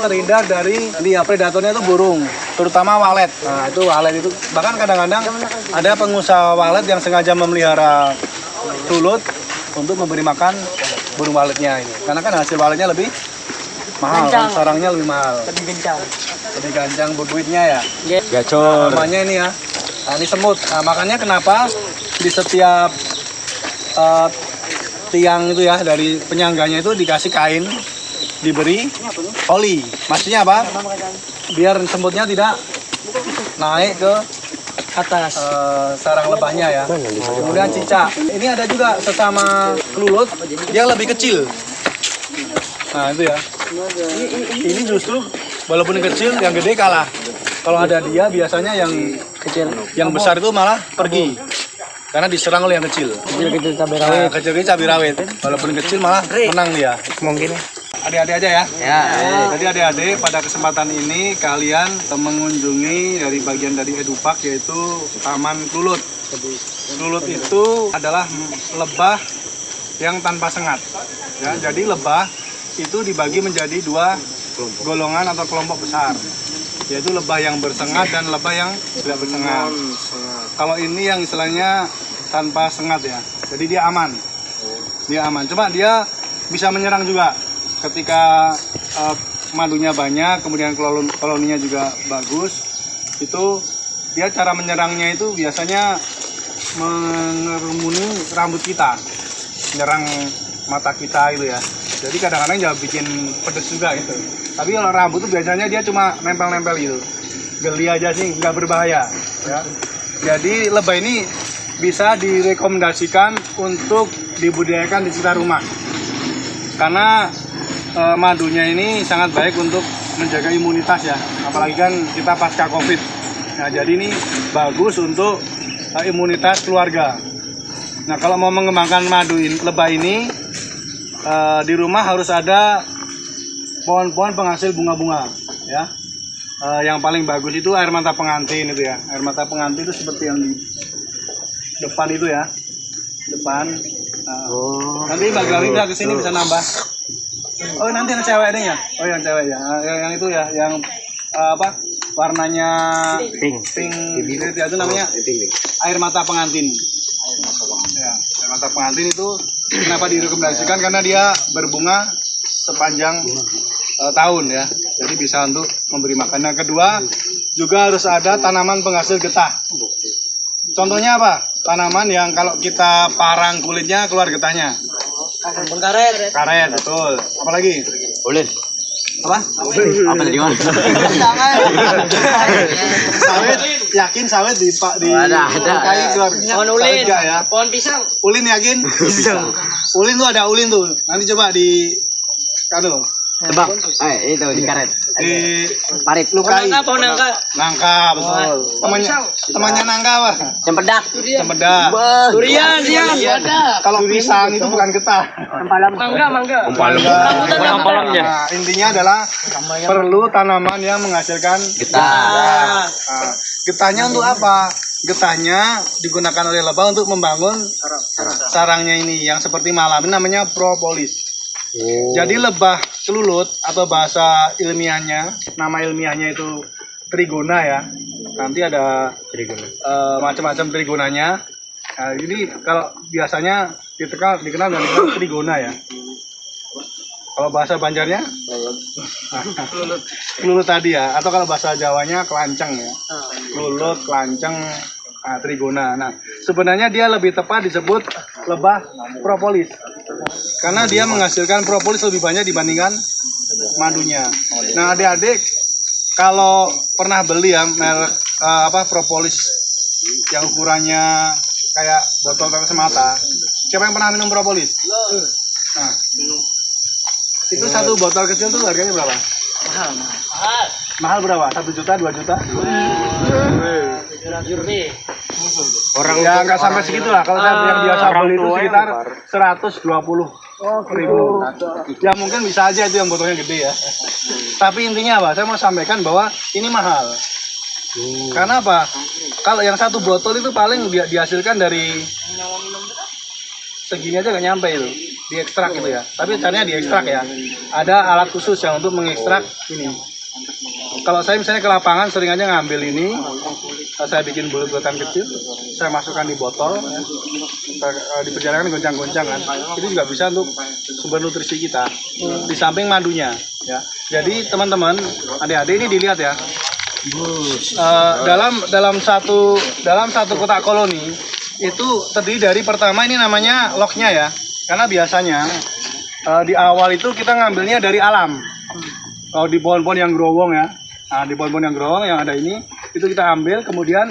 terhindar dari predatornya itu burung, terutama walet. Nah, itu walet itu bahkan kadang-kadang ada pengusaha walet yang sengaja memelihara klulut untuk memberi makan burung waletnya ini. Karena kan hasil waletnya lebih mahal, kan? Sarangnya lebih mahal. Lebih gancang berduitnya ya. Gacor. Namanya ini ya. Nah, ini semut. Nah, makanya kenapa di setiap tiang itu ya dari penyangganya itu dikasih kain, diberi oli. Maksudnya apa? Biar semutnya tidak naik ke atas sarang lebahnya ya. Kemudian cicak. Ini ada juga sesama klulut, dia lebih kecil. Nah itu ya. Ini justru walaupun kecil, yang gede kalah. Kalau ada dia biasanya yang kecil, yang besar itu malah pergi. Karena diserang oleh yang kecil. Kecil-kecil cabai rawit. Nah, kecil-kecil cabai rawit. Walaupun kecil malah menang dia. Mungkin. Adik-adik aja ya. Ya. Jadi adik-adik pada kesempatan ini kalian mengunjungi dari bagian dari Edupark yaitu Taman Klulut. Klulut itu adalah lebah yang tanpa sengat. Ya, jadi lebah itu dibagi menjadi dua golongan atau kelompok besar. Yaitu lebah yang bersengat dan lebah yang tidak bersengat. Kalau ini yang istilahnya tanpa sengat ya, jadi dia aman. Dia aman. Cuma dia bisa menyerang juga ketika madunya banyak, kemudian koloninya juga bagus. Itu dia cara menyerangnya itu biasanya mengerumuni rambut kita, menyerang mata kita itu ya. Jadi kadang-kadang ya bikin pedes juga gitu. Tapi kalau rambut itu biasanya dia cuma nempel-nempel gitu. Geli aja sih, nggak berbahaya. Ya. Jadi lebah ini bisa direkomendasikan untuk dibudidayakan di sekitar rumah. Karena madunya ini sangat baik untuk menjaga imunitas ya. Apalagi kan kita pasca COVID. Nah jadi ini bagus untuk imunitas keluarga. Nah kalau mau mengembangkan madu lebah ini, di rumah harus ada pohon-pohon penghasil bunga-bunga ya. Yang paling bagus itu air mata pengantin itu ya. Air mata pengantin itu seperti yang di depan itu ya. Depan. Nanti Mbak Gawi bisa kesini bisa nambah. Oh nanti yang cewek deh ya. Oh yang cewek ya. Yang itu ya. Yang apa? Warnanya pink. Itu namanya air mata pengantin. Ya, air mata pengantin itu kenapa direkomendasikan karena dia berbunga sepanjang tahun ya, jadi bisa untuk memberi makan. Yang kedua juga harus ada tanaman penghasil getah. Contohnya apa? Tanaman yang kalau kita parang kulitnya keluar getahnya. Karet. Karet betul. Apalagi? Ulin. Apa? Apa tadi mas? Sawit, yakin sawit di ada. Pohon ulin ya. Pohon pisang. Ulin yakin? Pisang. Ulin tuh ada ulin tuh. Nanti coba di kado. Tebak. Itu di karet. Di parit. Lukai. Pohon nangka. Nangka betul. Temannya nangka apa? Cempedak. Cempedak. Durian siang. Kalau pisang itu bukan getah. Mangga. Palamnya. Nah, intinya adalah perlu tanaman yang menghasilkan getah. Nah, getahnya untuk apa? Getahnya digunakan oleh lebah untuk membangun sarangnya ini yang seperti malam ini namanya propolis. Jadi lebah kelulut atau bahasa ilmiahnya, nama ilmiahnya itu trigona ya. Nanti ada macam-macam trigonanya. Nah, ini kalau biasanya dikenal dengan trigona ya. Kalau bahasa Banjarnya kelulut tadi ya, atau kalau bahasa Jawanya kelanceng ya. Kelulut, kelanceng, trigona. Nah, sebenarnya dia lebih tepat disebut lebah propolis. Karena dia menghasilkan propolis lebih banyak dibandingkan madunya. Nah, adik-adik kalau pernah beli ya merek propolis yang ukurannya kayak botol tetes mata. Siapa yang pernah minum propolis? Nah, itu satu botol kecil tuh harganya berapa? Mahal berapa? 1 juta, 2 juta? Orang ya nggak sampai segitu lah. Kalau saya yang biasa beli itu sekitar 120.000. Ya mungkin bisa aja itu yang botolnya gede ya. Tapi intinya apa? Saya mau sampaikan bahwa ini mahal. Karena apa? Kalau yang satu botol itu paling dihasilkan dari segini aja nggak nyampe itu. diekstrak gitu ya. Tapi caranya diekstrak ya. Ada alat khusus yang untuk mengekstrak ini. Kalau saya misalnya ke lapangan sering aja ngambil ini, saya bikin bulut-bulutan kecil, saya masukkan di botol, ya. Di perjalanan goncang-goncang kan. Itu juga bisa untuk sumber nutrisi kita. Di samping madunya, ya. Jadi teman-teman, adik-adik ini dilihat ya. Dalam satu kotak koloni itu terdiri dari pertama ini namanya loknya ya. Karena biasanya di awal itu kita ngambilnya dari alam. Kalau di pohon-pohon yang growong ya. Nah, di pohon-pohon yang growong yang ada ini itu kita ambil, kemudian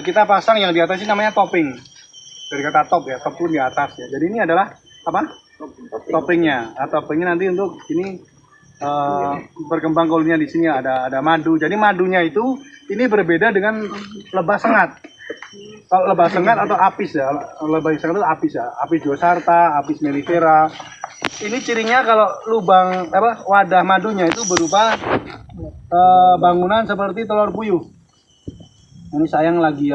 kita pasang yang di atas ini namanya topping. Dari kata top ya, top pun di atas ya. Jadi ini adalah apa? Toppingnya. Nah, toppingnya nanti untuk ini berkembang koloninya di sini ada madu. Jadi madunya itu ini berbeda dengan lebah sengat. Kalau lebah sengat atau apis ya, lebah sengat itu apis ya, apis dosarta, apis mellifera. Ini cirinya kalau lubang wadah madunya itu berupa bangunan seperti telur puyuh. Ini sayang lagi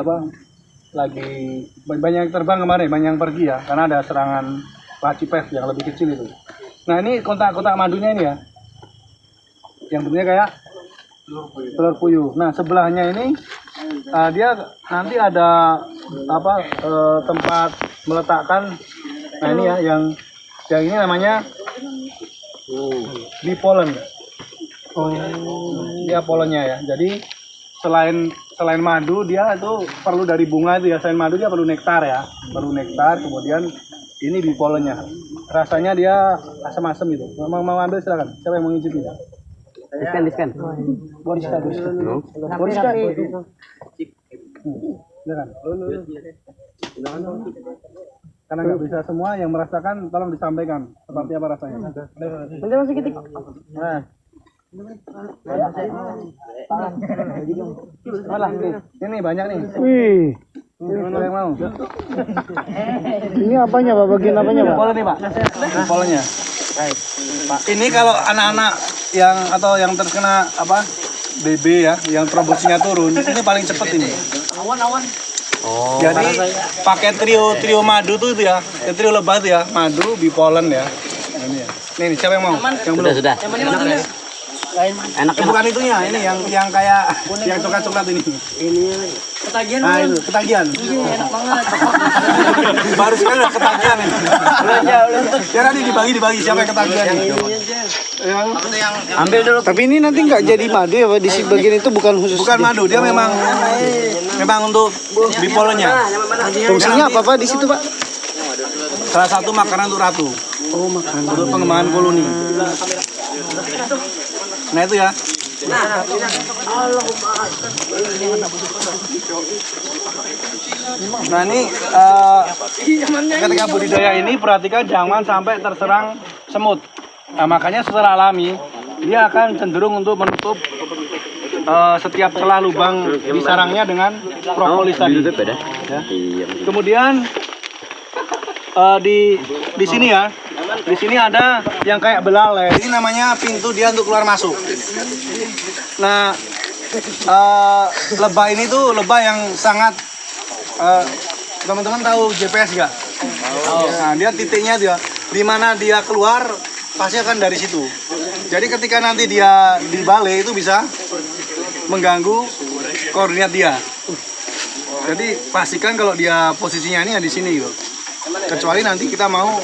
banyak yang terbang kemarin, banyak yang pergi ya, karena ada serangan laci pes yang lebih kecil itu. Nah ini kotak-kotak madunya ini ya, yang bentuknya kayak telur puyuh. Nah sebelahnya ini dia nanti ada tempat meletakkan. Nah ini ya yang ini namanya bee pollen. Dia pollennya ya. Jadi selain madu dia itu perlu dari bunga itu ya. Selain madu dia perlu nektar ya. Perlu nektar, kemudian ini bee pollennya. Rasanya dia asam-asam itu. Mau ambil silakan. Siapa yang mau ngicipi ya? Diskan. Boriska. Silakan. Karena nggak bisa semua yang merasakan, tolong disampaikan seperti apa rasanya. Masih ketik. Nah. Malah ini banyak nih. Wih, Siapa yang mau? ini apanya Pak? Bagian apanya Pak? Polen nih Pak. Polennya. Baik. Pak, ini kalau anak-anak yang terkena BB ya, yang trombositnya turun, ini paling cepat ini. Awan. Jadi pakai trio madu tuh itu ya, trio lebah itu ya, madu, bee pollen ya. Ini ya. Nih siapa yang mau? Yang belum? Sudah. Yang mana madunya? Enak. Bukan itunya, ini yang kayak yang coklat-coklat ini. Ketagihan Nah, kan? itu ketagihan. Enak banget. Baru sekali udah ketagihan ini. Ya nanti dibagi siapa yang ketagihan ini. Ambil dulu. Tapi ini nanti nggak jadi madu ya Pak? Di bagian itu bukan khusus. Bukan madu, dia memang untuk bee pollennya. Fungsinya apa Pak di situ Pak? Salah satu makanan untuk ratu. Oh makanan. Untuk pengembangan koloni. Nah itu ya. Nah ini ketika budidaya ini perhatikan jangan sampai terserang semut. Nah makanya secara alami dia akan cenderung untuk menutup setiap celah lubang di sarangnya dengan propolis tadi. Ya. Kemudian di sini ya. Di sini ada yang kayak belalai. Ini namanya pintu dia untuk keluar masuk. Nah, lebah ini tuh lebah yang sangat teman-teman tahu GPS nggak? Nah, dia titiknya dia di mana dia keluar pasti akan dari situ. Jadi ketika nanti dia di balai itu bisa mengganggu koordinat dia. Jadi pastikan kalau dia posisinya ini ya di sini gitu. Kecuali nanti kita mau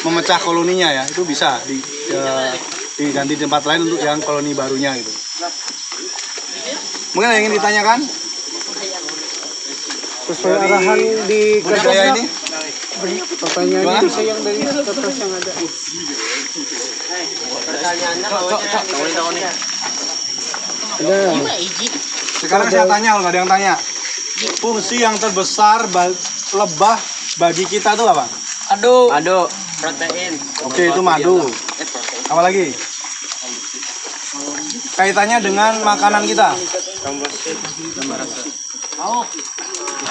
memecah koloninya ya, itu bisa diganti tempat lain untuk yang koloni barunya gitu. Mungkin ada yang ingin ditanyakan? Sesuai arahan di budidaya ini? pertanyaannya bisa yang dari kertas yang ada. Sekarang saya tanya kalau nggak ada yang tanya. Fungsi yang terbesar lebah bagi kita tuh apa? Madu. Protein. Oke, itu madu. Apa lagi? Kaitannya dengan makanan kita.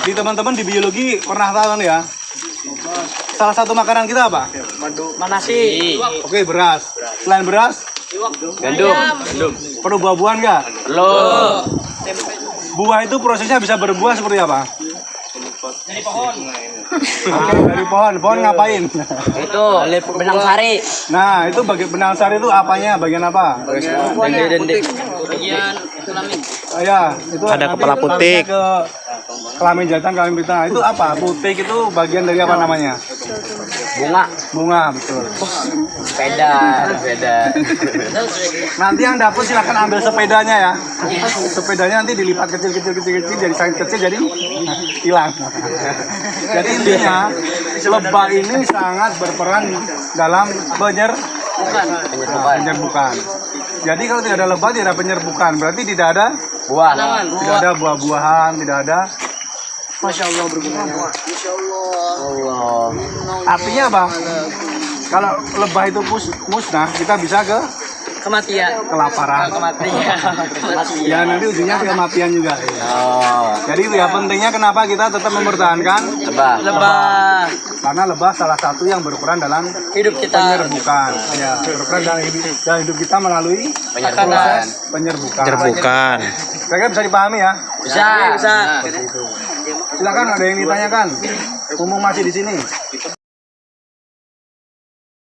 Di teman-teman di biologi pernah tahu kan ya? Salah satu makanan kita apa? Nasi. Oke, beras. Selain beras, Gandum. perlu buah-buahan nggak? Belum. Buah itu prosesnya bisa berbuah seperti apa? Dari pohon. Oke, dari pohon ngapain? Itu benang sari. Nah, itu benang sari itu apanya? Bagian apa? Dende. Bagian kelamin. Oh ya, itu Ada nanti kepala putik. ke kelamin jantan, kelamin betina. Itu apa? Putik itu bagian dari apa namanya? Bunga. Bunga, betul. Sepeda. Nanti yang dapur silakan ambil sepedanya ya. Sepedanya nanti dilipat kecil jadi size kecil jadi hilang. Jadi intinya lebah ini sangat berperan dalam penyerbukan. Jadi kalau tidak ada lebah tidak ada penyerbukan, berarti tidak ada Buah. tidak ada buah-buahan, tidak ada. Masya Allah berguna. Allah. Artinya apa? Kalau lebah itu musnah, kita bisa ke Kematian. kelaparan. Kematian. Ya nanti ujungnya kematian juga. Oh. Jadi ya pentingnya kenapa kita tetap mempertahankan Lebah. Lebah. karena lebah salah satu yang berperan dalam Hidup kita. penyerbukan. Ya, berperan dalam hidup kita melalui Penyerbukan. penyerbukan. Terbukan. Kira-kira bisa dipahami ya? Bisa. Silakan ada yang ditanyakan. Mumpung masih di sini.